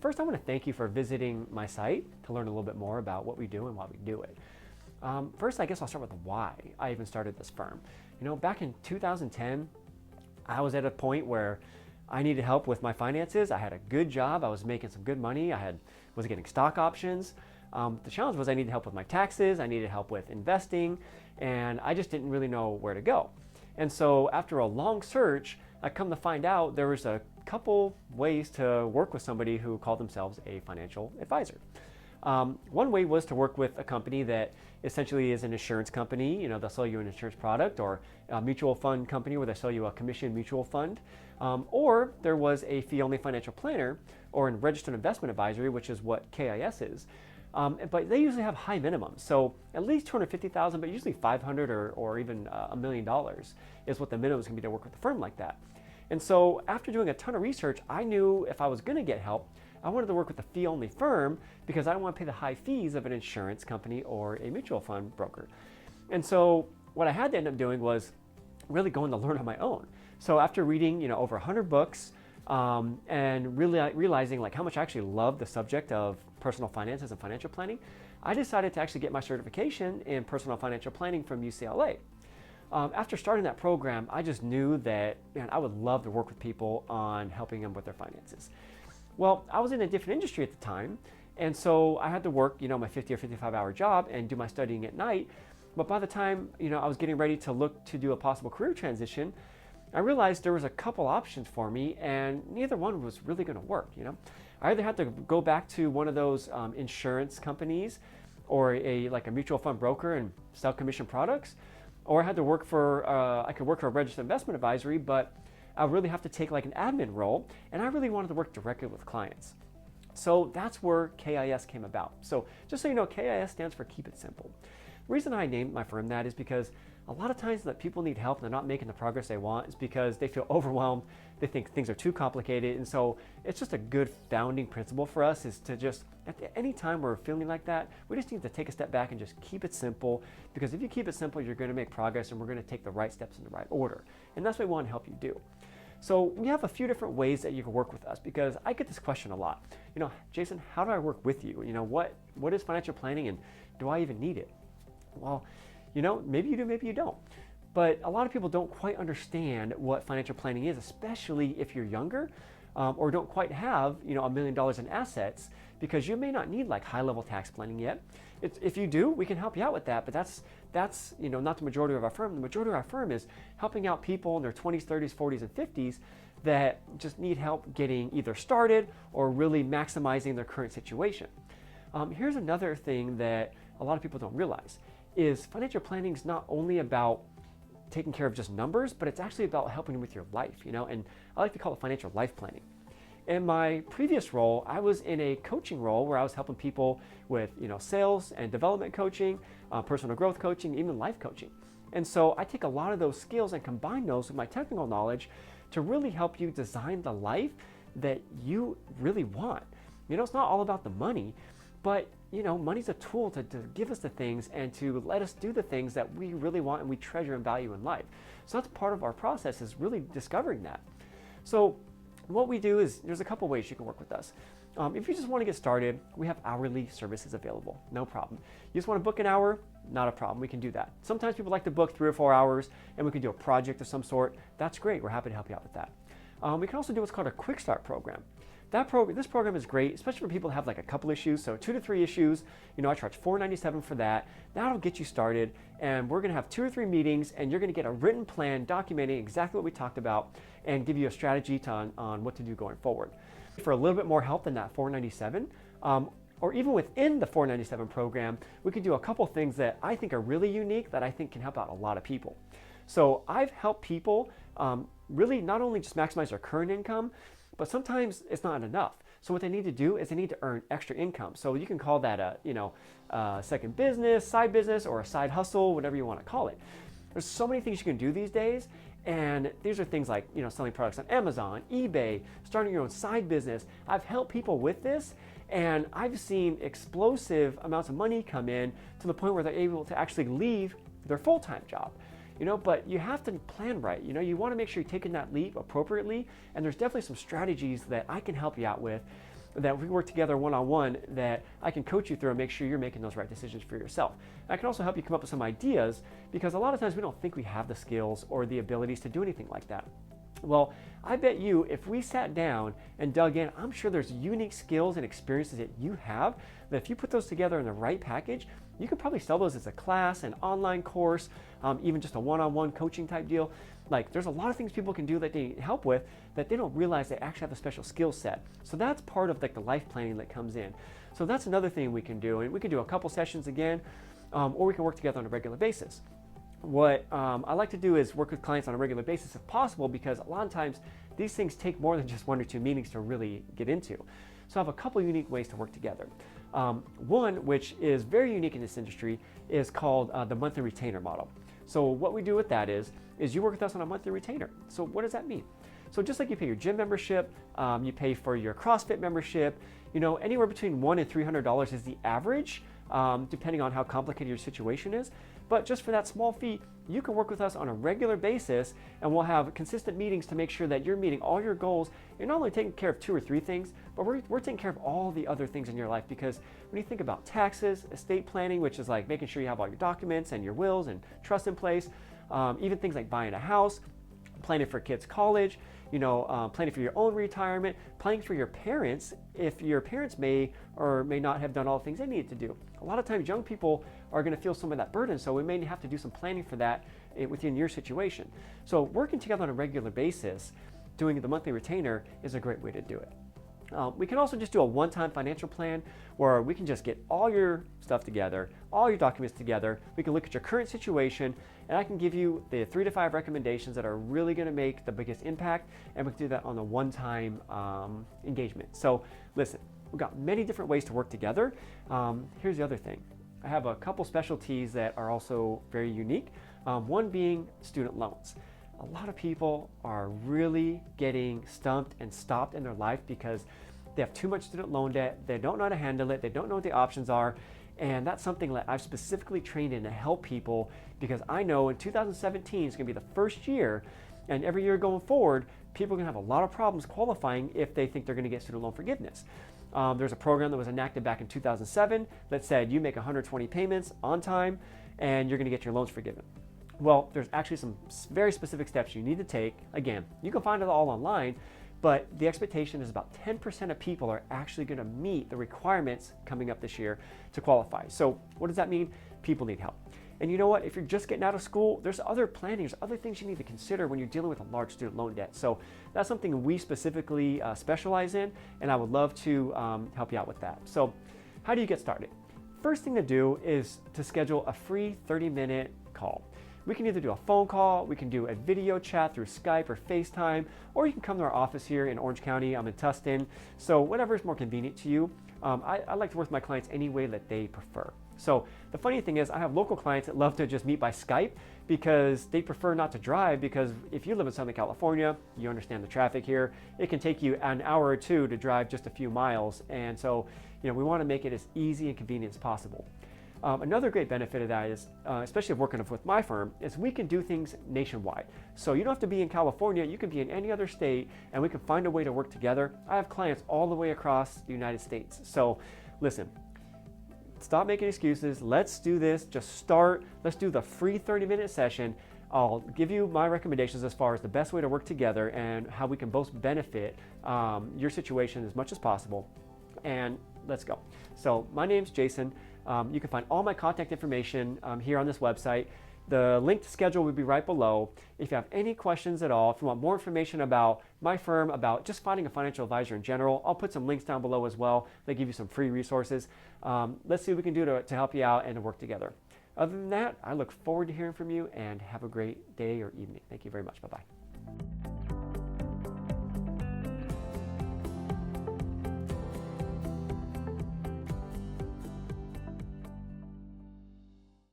first I want to thank you for visiting my site to learn a little bit more about what we do and why we do it. First, I guess I'll start with the why I even started this firm. Back in 2010, I was at a point where I needed help with my finances. I had a good job. I was making some good money. Was getting stock options. The challenge was I needed help with my taxes. I needed help with investing, and I just didn't really know where to go. And so after a long search, I come to find out there was a couple ways to work with somebody who called themselves a financial advisor. One way was to work with a company that essentially is an insurance company. They'll sell you an insurance product, or a mutual fund company where they sell you a commission mutual fund. Or there was a fee-only financial planner or a registered investment advisory, which is what KIS is. But they usually have high minimums. So at least $250,000, but usually $500 or even $1 million is what the minimum is going to be to work with a firm like that. And so after doing a ton of research, I knew if I was going to get help, I wanted to work with a fee-only firm because I don't want to pay the high fees of an insurance company or a mutual fund broker. And so what I had to end up doing was really going to learn on my own. So after reading over 100 books and really realizing how much I actually love the subject of personal finances and financial planning, I decided to actually get my certification in personal financial planning from UCLA. After starting that program, I just knew that I would love to work with people on helping them with their finances. Well, I was in a different industry at the time, and so I had to work, my 50 or 55-hour job and do my studying at night. But by the time, I was getting ready to look to do a possible career transition, I realized there was a couple options for me, and neither one was really going to work. I either had to go back to one of those insurance companies or a mutual fund broker and sell commission products, or I had to work for I could work for a registered investment advisory, but I really have to take an admin role, and I really wanted to work directly with clients. So that's where KIS came about. So just so you know, KIS stands for Keep It Simple. The reason I named my firm that is because a lot of times that people need help and they're not making the progress they want is because they feel overwhelmed, they think things are too complicated, and so it's just a good founding principle for us is to just, at any time we're feeling like that, we just need to take a step back and just keep it simple, because if you keep it simple, you're going to make progress and we're going to take the right steps in the right order. And that's what we want to help you do. So we have a few different ways that you can work with us, because I get this question a lot. Jason, how do I work with you? What is financial planning, and do I even need it? Well, maybe you do, maybe you don't. But a lot of people don't quite understand what financial planning is, especially if you're younger or don't quite have, $1 million in assets, because you may not need high-level tax planning yet. If you do, we can help you out with that, but that's not the majority of our firm. The majority of our firm is helping out people in their 20s, 30s, 40s, and 50s that just need help getting either started or really maximizing their current situation. Here's another thing that a lot of people don't realize is financial planning is not only about taking care of just numbers, but it's actually about helping you with your life, and I like to call it financial life planning. In my previous role, I was in a coaching role where I was helping people with, sales and development coaching, personal growth coaching, even life coaching. And so I take a lot of those skills and combine those with my technical knowledge to really help you design the life that you really want. It's not all about the money, but money's a tool to give us the things and to let us do the things that we really want and we treasure and value in life. So that's part of our process, is really discovering that. So what we do is there's a couple ways you can work with us. If you just want to get started, we have hourly services available, no problem. You just want to book an hour, not a problem, we can do that. Sometimes people like to book 3 or 4 hours and we can do a project of some sort. That's great, we're happy to help you out with that. We can also do what's called a quick start program. This program is great, especially for people who have a couple issues, so 2 to 3 issues. I charge $497 for that. That'll get you started, and we're going to have 2 or 3 meetings, and you're going to get a written plan documenting exactly what we talked about and give you a strategy on what to do going forward. For a little bit more help than that $497, or even within the $497 program, we can do a couple things that I think are really unique that I think can help out a lot of people. So I've helped people really not only just maximize their current income, but sometimes it's not enough. So what they need to do is they need to earn extra income. So you can call that a second business, side business, or a side hustle, whatever you want to call it. There's so many things you can do these days, and these are things like selling products on Amazon, eBay, starting your own side business. I've helped people with this, and I've seen explosive amounts of money come in to the point where they're able to actually leave their full-time job. But you have to plan right. You want to make sure you're taking that leap appropriately, and there's definitely some strategies that I can help you out with, that if we work together one-on-one, that I can coach you through and make sure you're making those right decisions for yourself. I can also help you come up with some ideas, because a lot of times we don't think we have the skills or the abilities to do anything like that. Well, I bet you if we sat down and dug in, I'm sure there's unique skills and experiences that you have that if you put those together in the right package, you could probably sell those as a class, an online course, even just a one-on-one coaching type deal. Like, there's a lot of things people can do that they need help with that they don't realize they actually have a special skill set. So that's part of like the life planning that comes in. So that's another thing we can do, and we can do a couple sessions again, or we can work together on a regular basis. What I like to do is work with clients on a regular basis if possible, because a lot of times these things take more than just 1 or 2 meetings to really get into. So I have a couple unique ways to work together. One, which is very unique in this industry, is called the monthly retainer model. So what we do with that is you work with us on a monthly retainer. So what does that mean? So just like you pay your gym membership, you pay for your CrossFit membership, anywhere between $100 and $300 is the average, depending on how complicated your situation is. But just for that small fee, you can work with us on a regular basis, and we'll have consistent meetings to make sure that you're meeting all your goals. You're not only taking care of 2 or 3 things, but we're taking care of all the other things in your life, because when you think about taxes, estate planning, which is like making sure you have all your documents and your wills and trust in place, even things like buying a house, planning for kids' college, planning for your own retirement, planning for your parents if your parents may or may not have done all the things they need to do. A lot of times young people are going to feel some of that burden, so we may have to do some planning for that within your situation. So working together on a regular basis, doing the monthly retainer is a great way to do it. We can also just do a one-time financial plan where we can just get all your stuff together, all your documents together. We can look at your current situation, and I can give you the 3 to 5 recommendations that are really going to make the biggest impact, and we can do that on a one-time engagement. So listen, we've got many different ways to work together. Here's the other thing. I have a couple specialties that are also very unique, one being student loans. A lot of people are really getting stumped and stopped in their life because they have too much student loan debt, they don't know how to handle it, they don't know what the options are, and that's something that I've specifically trained in to help people, because I know in 2017 is going to be the first year, and every year going forward, people are going to have a lot of problems qualifying if they think they're going to get student loan forgiveness. There's a program that was enacted back in 2007 that said you make 120 payments on time and you're going to get your loans forgiven. Well, there's actually some very specific steps you need to take. Again, you can find it all online, but the expectation is about 10% of people are actually going to meet the requirements coming up this year to qualify. So what does that mean? People need help. And you know what? If you're just getting out of school, there's other planning, there's other things you need to consider when you're dealing with a large student loan debt. So that's something we specifically specialize in, and I would love to help you out with that. So how do you get started? First thing to do is to schedule a free 30-minute call. We can either do a phone call, we can do a video chat through Skype or FaceTime, or you can come to our office here in Orange County. I'm in Tustin, so whatever is more convenient to you. I like to work with my clients any way that they prefer. So the funny thing is I have local clients that love to just meet by Skype because they prefer not to drive, because if you live in Southern California, you understand the traffic here. It can take you an hour or 2 to drive just a few miles, and so we want to make it as easy and convenient as possible. Another great benefit of that is, especially working with my firm, is we can do things nationwide. So you don't have to be in California, you can be in any other state, and we can find a way to work together. I have clients all the way across the United States. So listen, stop making excuses. Let's do this. Just start. Let's do the free 30-minute session. I'll give you my recommendations as far as the best way to work together and how we can both benefit your situation as much as possible. And let's go. So my name's Jason. You can find all my contact information here on this website. The link to schedule will be right below. If you have any questions at all, if you want more information about my firm, about just finding a financial advisor in general, I'll put some links down below as well. They give you some free resources. Let's see what we can do to help you out and to work together. Other than that, I look forward to hearing from you, and have a great day or evening. Thank you very much. Bye-bye.